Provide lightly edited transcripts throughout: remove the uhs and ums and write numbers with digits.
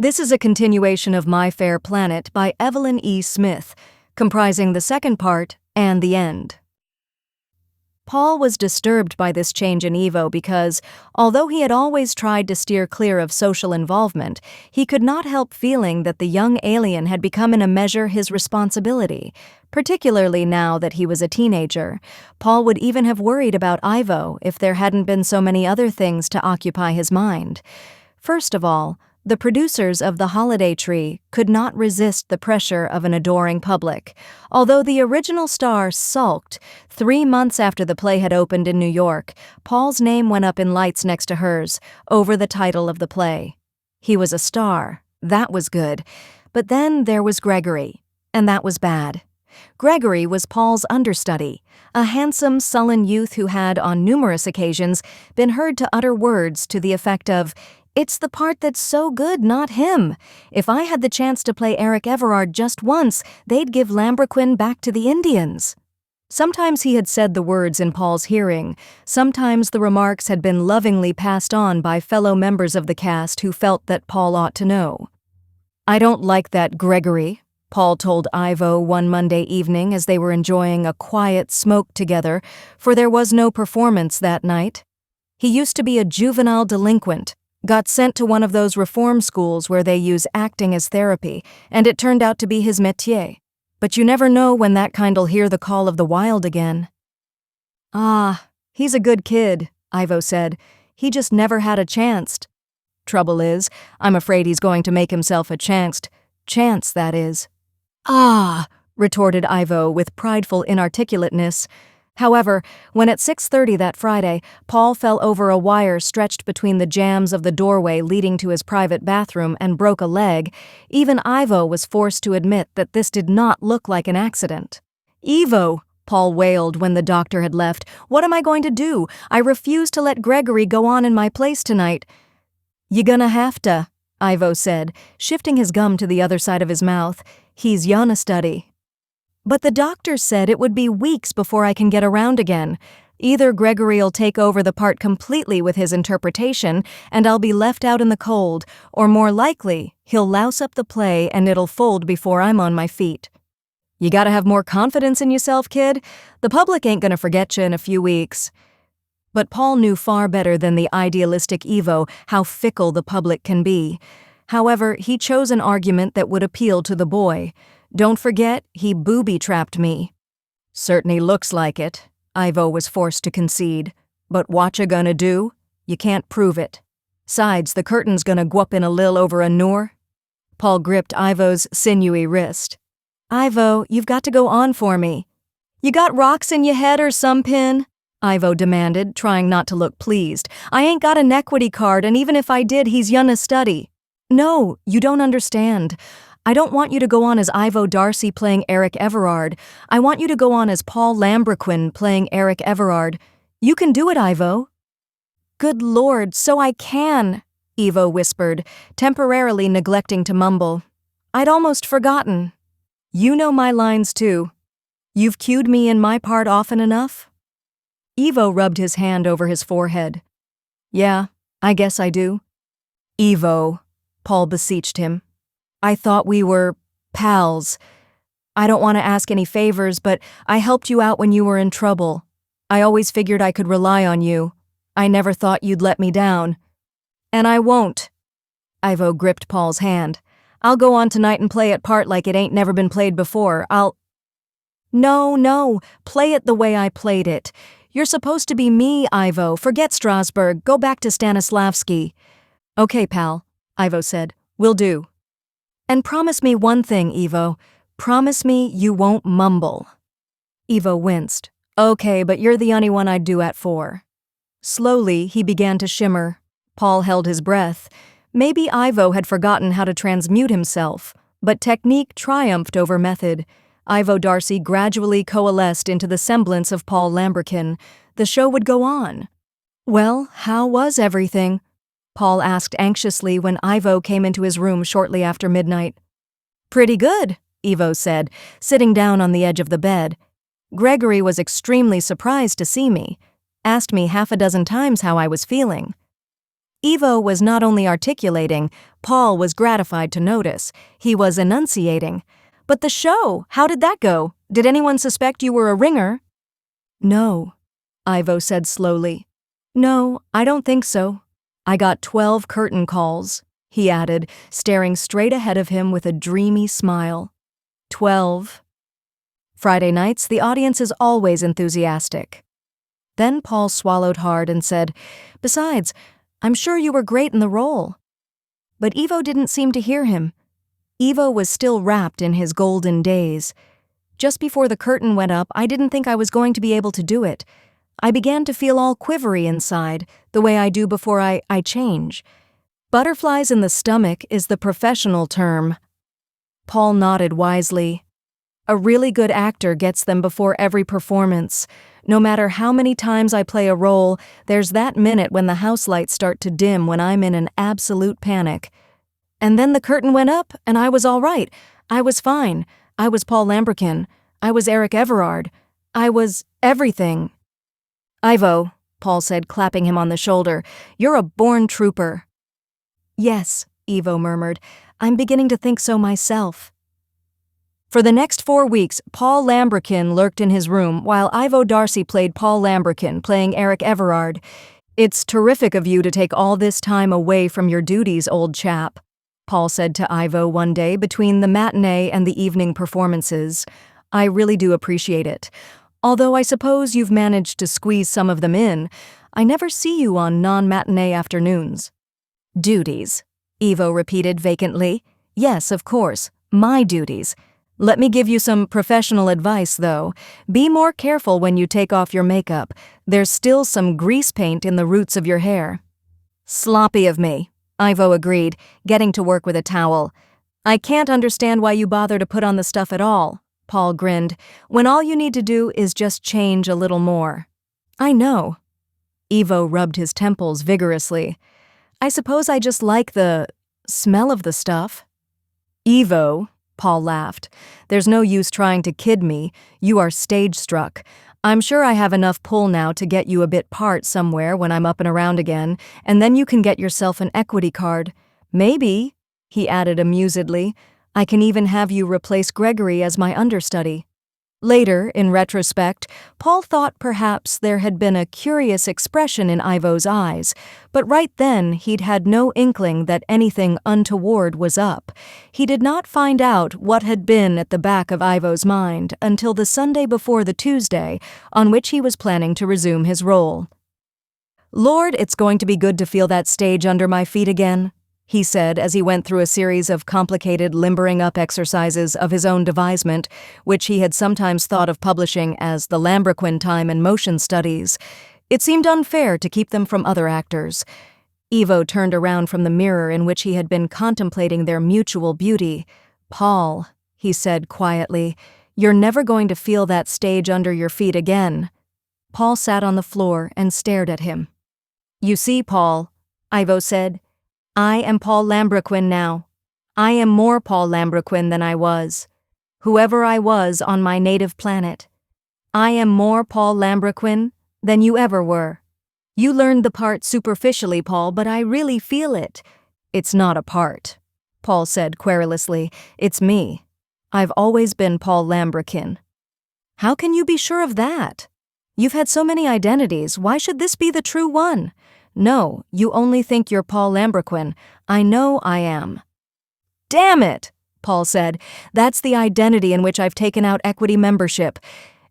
This is a continuation of My Fair Planet by Evelyn E. Smith, comprising the second part and the end. Paul was disturbed by this change in Evo because, although he had always tried to steer clear of social involvement, he could not help feeling that the young alien had become in a measure his responsibility, particularly now that he was a teenager. Paul would even have worried about Ivo if there hadn't been so many other things to occupy his mind. First of all, the producers of The Holiday Tree could not resist the pressure of an adoring public. Although the original star sulked, 3 months after the play had opened in New York, Paul's name went up in lights next to hers, over the title of the play. He was a star. That was good. But then there was Gregory, and that was bad. Gregory was Paul's understudy, a handsome, sullen youth who had, on numerous occasions, been heard to utter words to the effect of, "It's the part that's so good, not him. If I had the chance to play Eric Everard just once, they'd give Lambriquin back to the Indians." Sometimes he had said the words in Paul's hearing. Sometimes the remarks had been lovingly passed on by fellow members of the cast who felt that Paul ought to know. "I don't like that Gregory," Paul told Ivo one Monday evening as they were enjoying a quiet smoke together, for there was no performance that night. "He used to be a juvenile delinquent. Got sent to one of those reform schools where they use acting as therapy, and it turned out to be his métier. But you never know when that kind'll hear the call of the wild again." "Ah, he's a good kid," Ivo said. "He just never had a chance. Trouble is, I'm afraid he's going to make himself a chance, that is." "Ah," retorted Ivo with prideful inarticulateness. However, when at 6:30 that Friday, Paul fell over a wire stretched between the jambs of the doorway leading to his private bathroom and broke a leg, even Ivo was forced to admit that this did not look like an accident. "Ivo," Paul wailed when the doctor had left, "what am I going to do? I refuse to let Gregory go on in my place tonight." "You gonna have to," Ivo said, shifting his gum to the other side of his mouth. "He's young a study." "But the doctor said it would be weeks before I can get around again. Either Gregory'll take over the part completely with his interpretation, and I'll be left out in the cold, or more likely, he'll louse up the play and it'll fold before I'm on my feet." "You gotta have more confidence in yourself, kid. The public ain't gonna forget you in a few weeks." But Paul knew far better than the idealistic Ivo how fickle the public can be. However, he chose an argument that would appeal to the boy. "Don't forget, he booby-trapped me." "Certainly looks like it," Ivo was forced to concede. "But what you gonna do? You can't prove it. 'Sides, the curtain's gonna go up in a lil over a noor." Paul gripped Ivo's sinewy wrist. "Ivo, you've got to go on for me." "You got rocks in your head or some pin?" Ivo demanded, trying not to look pleased. "I ain't got an equity card, and even if I did, he's young a study." "No, you don't understand. I don't want you to go on as Ivo Darcy playing Eric Everard. I want you to go on as Paul Lambriquin playing Eric Everard. You can do it, Ivo." "Good Lord, so I can," Ivo whispered, temporarily neglecting to mumble. "I'd almost forgotten." "You know my lines too. You've cued me in my part often enough?" Ivo rubbed his hand over his forehead. "Yeah, I guess I do." "Ivo," Paul beseeched him. "I thought we were pals. I don't want to ask any favors, but I helped you out when you were in trouble. I always figured I could rely on you. I never thought you'd let me down." "And I won't." Ivo gripped Paul's hand. "I'll go on tonight and play it part like it ain't never been played before. No, play it the way I played it. You're supposed to be me, Ivo. Forget Strasbourg. Go back to Stanislavski." "Okay, pal," Ivo said. "Will do. And promise me one thing, Ivo. Promise me you won't mumble." Ivo winced. "Okay, but you're the only one I'd do it for." Slowly, he began to shimmer. Paul held his breath. Maybe Ivo had forgotten how to transmute himself, but technique triumphed over method. Ivo Darcy gradually coalesced into the semblance of Paul Lambriquin. The show would go on. "Well, how was everything?" Paul asked anxiously when Ivo came into his room shortly after midnight. "Pretty good," Ivo said, sitting down on the edge of the bed. "Gregory was extremely surprised to see me. Asked me half a dozen times how I was feeling." Evo was not only articulating, Paul was gratified to notice. He was enunciating. "But the show, how did that go? Did anyone suspect you were a ringer?" "No," Ivo said slowly. "No, I don't think so. I got 12 curtain calls," he added, staring straight ahead of him with a dreamy smile. 12. Friday nights, the audience is always enthusiastic. Then Paul swallowed hard and said, "Besides, I'm sure you were great in the role." But Evo didn't seem to hear him. Evo was still wrapped in his golden days. "Just before the curtain went up, I didn't think I was going to be able to do it. I began to feel all quivery inside, the way I do before I change. Butterflies in the stomach is the professional term." Paul nodded wisely. "A really good actor gets them before every performance. No matter how many times I play a role, there's that minute when the house lights start to dim when I'm in an absolute panic. And then the curtain went up, and I was all right. I was fine. I was Paul Lambrican. I was Eric Everard. I was everything." "Ivo," Paul said, clapping him on the shoulder, "you're a born trooper." "Yes," Evo murmured. "I'm beginning to think so myself." For the next 4 weeks, Paul Lambrican lurked in his room while Ivo Darcy played Paul Lambrican, playing Eric Everard. "It's terrific of you to take all this time away from your duties, old chap," Paul said to Ivo one day between the matinee and the evening performances. "I really do appreciate it. Although I suppose you've managed to squeeze some of them in, I never see you on non-matinee afternoons." "Duties," Evo repeated vacantly. "Yes, of course, my duties. Let me give you some professional advice, though. Be more careful when you take off your makeup. There's still some grease paint in the roots of your hair." "Sloppy of me," Ivo agreed, getting to work with a towel. "I can't understand why you bother to put on the stuff at all," Paul grinned, "when all you need to do is just change a little more." "I know." Evo rubbed his temples vigorously. "I suppose I just like the smell of the stuff." "Evo," Paul laughed, "there's no use trying to kid me. You are stage-struck. I'm sure I have enough pull now to get you a bit part somewhere when I'm up and around again, and then you can get yourself an equity card. Maybe," he added amusedly, "I can even have you replace Gregory as my understudy." Later, in retrospect, Paul thought perhaps there had been a curious expression in Ivo's eyes, but right then he'd had no inkling that anything untoward was up. He did not find out what had been at the back of Ivo's mind until the Sunday before the Tuesday on which he was planning to resume his role. "Lord, it's going to be good to feel that stage under my feet again," he said as he went through a series of complicated limbering-up exercises of his own devisement, which he had sometimes thought of publishing as the Lambrican Time and Motion Studies. It seemed unfair to keep them from other actors. Evo turned around from the mirror in which he had been contemplating their mutual beauty. "Paul," he said quietly, "you're never going to feel that stage under your feet again." Paul sat on the floor and stared at him. "You see, Paul," Ivo said, "I am Paul Lambrican now. I am more Paul Lambrican than I was. Whoever I was on my native planet. I am more Paul Lambrican than you ever were. You learned the part superficially, Paul, but I really feel it." "It's not a part," Paul said querulously. "It's me. I've always been Paul Lambrican." "How can you be sure of that? You've had so many identities. Why should this be the true one?" "No, you only think you're Paul Lambrican. I know I am." "Damn it," Paul said. "That's the identity in which I've taken out equity membership.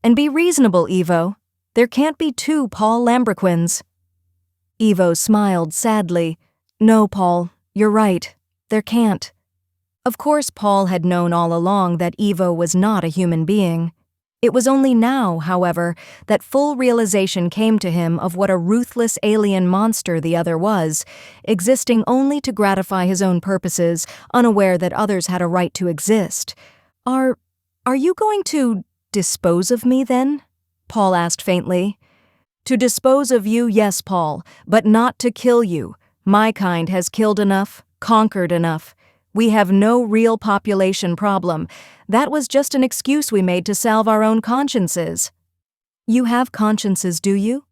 And be reasonable, Evo. There can't be two Paul Lambricans." Evo smiled sadly. "No, Paul, you're right. There can't." Of course, Paul had known all along that Evo was not a human being. It was only now, however, that full realization came to him of what a ruthless alien monster the other was, existing only to gratify his own purposes, unaware that others had a right to exist. Are you going to dispose of me, then?" Paul asked faintly. "To dispose of you, yes, Paul, but not to kill you. My kind has killed enough, conquered enough. We have no real population problem. That was just an excuse we made to salve our own consciences." "You have consciences, do you?"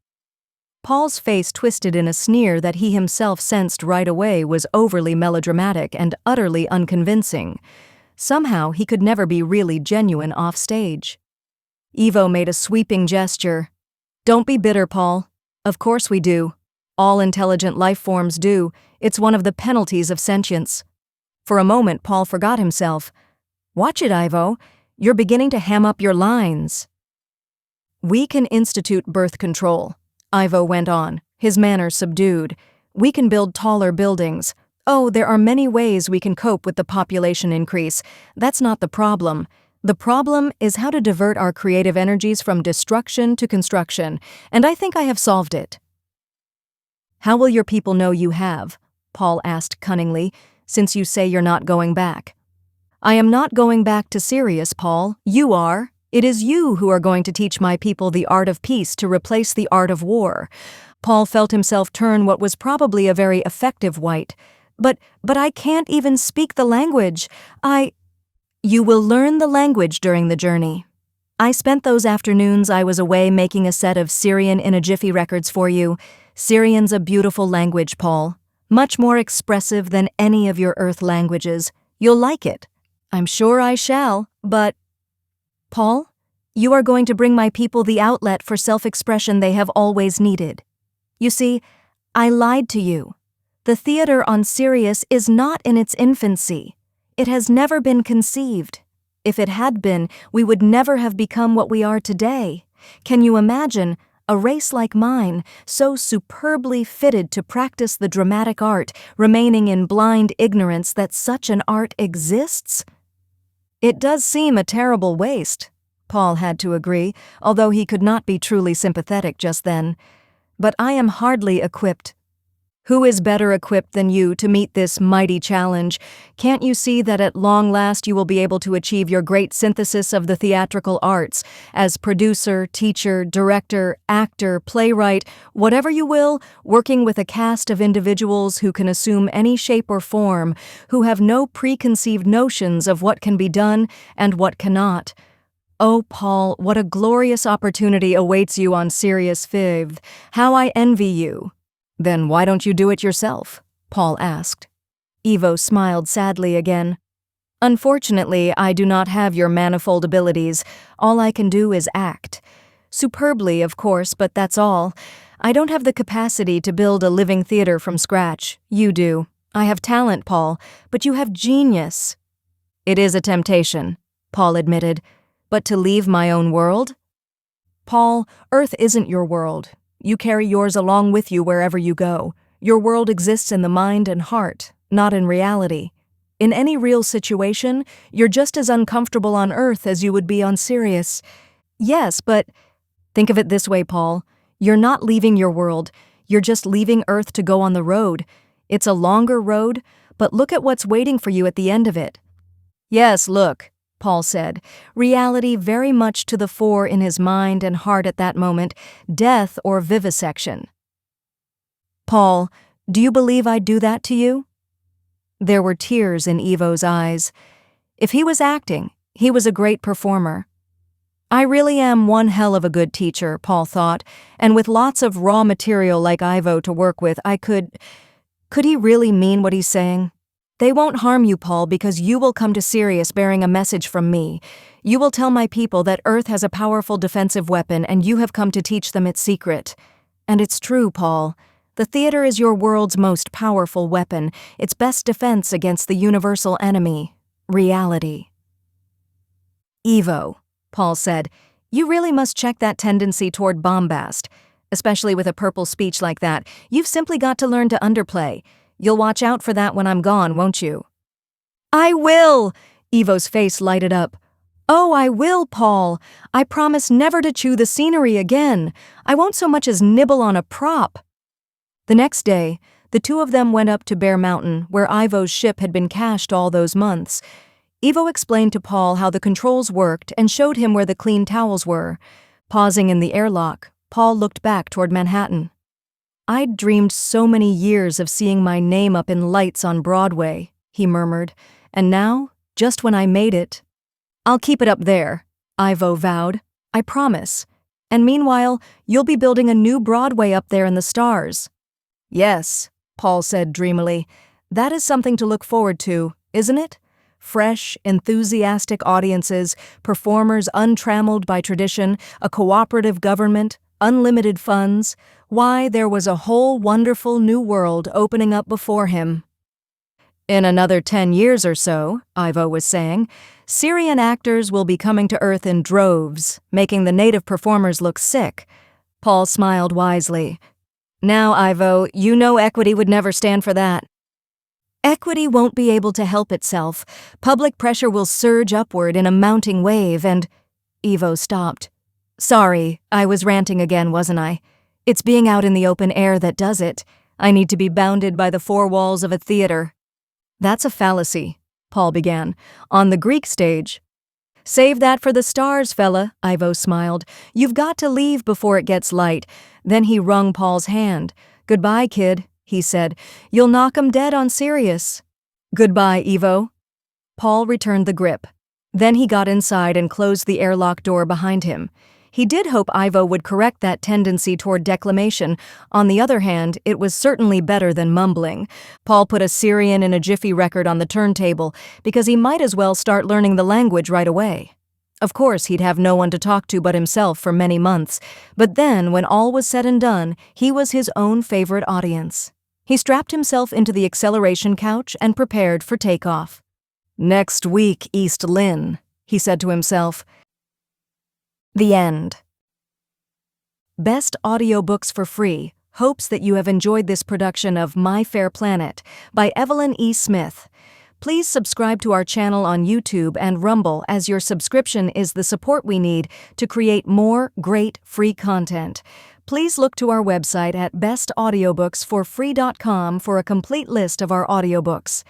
Paul's face twisted in a sneer that he himself sensed right away was overly melodramatic and utterly unconvincing. Somehow he could never be really genuine off stage. Evo made a sweeping gesture. "Don't be bitter, Paul. Of course we do. All intelligent life forms do. It's one of the penalties of sentience." For a moment, Paul forgot himself. "Watch it, Ivo. You're beginning to ham up your lines." "We can institute birth control," Ivo went on, his manner subdued. "We can build taller buildings. Oh, there are many ways we can cope with the population increase. That's not the problem. The problem is how to divert our creative energies from destruction to construction, and I think I have solved it." "How will your people know you have?" Paul asked cunningly, "since you say you're not going back?" "I am not going back to Sirius, Paul. You are. It is you who are going to teach my people the art of peace to replace the art of war." Paul felt himself turn what was probably a very effective white. But I can't even speak the language. You will learn the language during the journey. I spent those afternoons I was away making a set of Syrian in a Jiffy records for you. Syrian's a beautiful language, Paul. Much more expressive than any of your Earth languages. You'll like it. I'm sure I shall, but... Paul, you are going to bring my people the outlet for self-expression they have always needed. You see, I lied to you. The theater on Sirius is not in its infancy. It has never been conceived. If it had been, we would never have become what we are today. Can you imagine a race like mine, so superbly fitted to practice the dramatic art, remaining in blind ignorance that such an art exists? It does seem a terrible waste, Paul had to agree, although he could not be truly sympathetic just then. But I am hardly equipped. Who is better equipped than you to meet this mighty challenge? Can't you see that at long last you will be able to achieve your great synthesis of the theatrical arts, as producer, teacher, director, actor, playwright, whatever you will, working with a cast of individuals who can assume any shape or form, who have no preconceived notions of what can be done and what cannot? Oh, Paul, what a glorious opportunity awaits you on Sirius 5. How I envy you. "Then why don't you do it yourself?" Paul asked. Evo smiled sadly again. "Unfortunately, I do not have your manifold abilities. All I can do is act. Superbly, of course, but that's all. I don't have the capacity to build a living theater from scratch. You do. I have talent, Paul, but you have genius." "It is a temptation," Paul admitted. "But to leave my own world?" "Paul, Earth isn't your world. You carry yours along with you wherever you go. Your world exists in the mind and heart, not in reality. In any real situation, you're just as uncomfortable on Earth as you would be on Sirius. Yes, but think of it this way, Paul. You're not leaving your world. You're just leaving Earth to go on the road. It's a longer road, but look at what's waiting for you at the end of it." "Yes, look," Paul said, reality very much to the fore in his mind and heart at that moment, death or vivisection. "Paul, do you believe I'd do that to you?" There were tears in Evo's eyes. If he was acting, he was a great performer. I really am one hell of a good teacher, Paul thought, and with lots of raw material like Ivo to work with, I could he really mean what he's saying? "They won't harm you, Paul, because you will come to Sirius bearing a message from me. You will tell my people that Earth has a powerful defensive weapon and you have come to teach them its secret. And it's true, Paul. The theater is your world's most powerful weapon, its best defense against the universal enemy, reality." "Evo," Paul said, "you really must check that tendency toward bombast. Especially with a purple speech like that, you've simply got to learn to underplay. You'll watch out for that when I'm gone, won't you?" "I will!" Evo's face lighted up. "Oh, I will, Paul. I promise never to chew the scenery again. I won't so much as nibble on a prop." The next day, the two of them went up to Bear Mountain, where Ivo's ship had been cached all those months. Evo explained to Paul how the controls worked and showed him where the clean towels were. Pausing in the airlock, Paul looked back toward Manhattan. "I'd dreamed so many years of seeing my name up in lights on Broadway," he murmured, "and now, just when I made it—" "I'll keep it up there," Ivo vowed. "I promise. And meanwhile, you'll be building a new Broadway up there in the stars." "Yes," Paul said dreamily. "That is something to look forward to, isn't it? Fresh, enthusiastic audiences, performers untrammeled by tradition, a cooperative government, unlimited funds. Why, there was a whole wonderful new world opening up before him." "In another 10 years or so," Ivo was saying, "Syrian actors will be coming to Earth in droves, making the native performers look sick." Paul smiled wisely. "Now, Ivo, you know equity would never stand for that." "Equity won't be able to help itself. Public pressure will surge upward in a mounting wave and—" Ivo stopped. "Sorry, I was ranting again, wasn't I? It's being out in the open air that does it. I need to be bounded by the four walls of a theater." "That's a fallacy," Paul began. "On the Greek stage—" "Save that for the stars, fella," Ivo smiled. "You've got to leave before it gets light." Then he wrung Paul's hand. "Goodbye, kid," he said. "You'll knock 'em dead on Sirius." "Goodbye, Ivo." Paul returned the grip. Then he got inside and closed the airlock door behind him. He did hope Ivo would correct that tendency toward declamation. On the other hand, it was certainly better than mumbling. Paul put a Syrian in a Jiffy record on the turntable because he might as well start learning the language right away. Of course, he'd have no one to talk to but himself for many months, but then, when all was said and done, he was his own favorite audience. He strapped himself into the acceleration couch and prepared for takeoff. "Next week, East Lynne," he said to himself. The end. Best Audiobooks for Free hopes that you have enjoyed this production of My Fair Planet by Evelyn E. Smith. Please subscribe to our channel on YouTube and Rumble, as your subscription is the support we need to create more great free content. Please look to our website at bestaudiobooksforfree.com for a complete list of our audiobooks.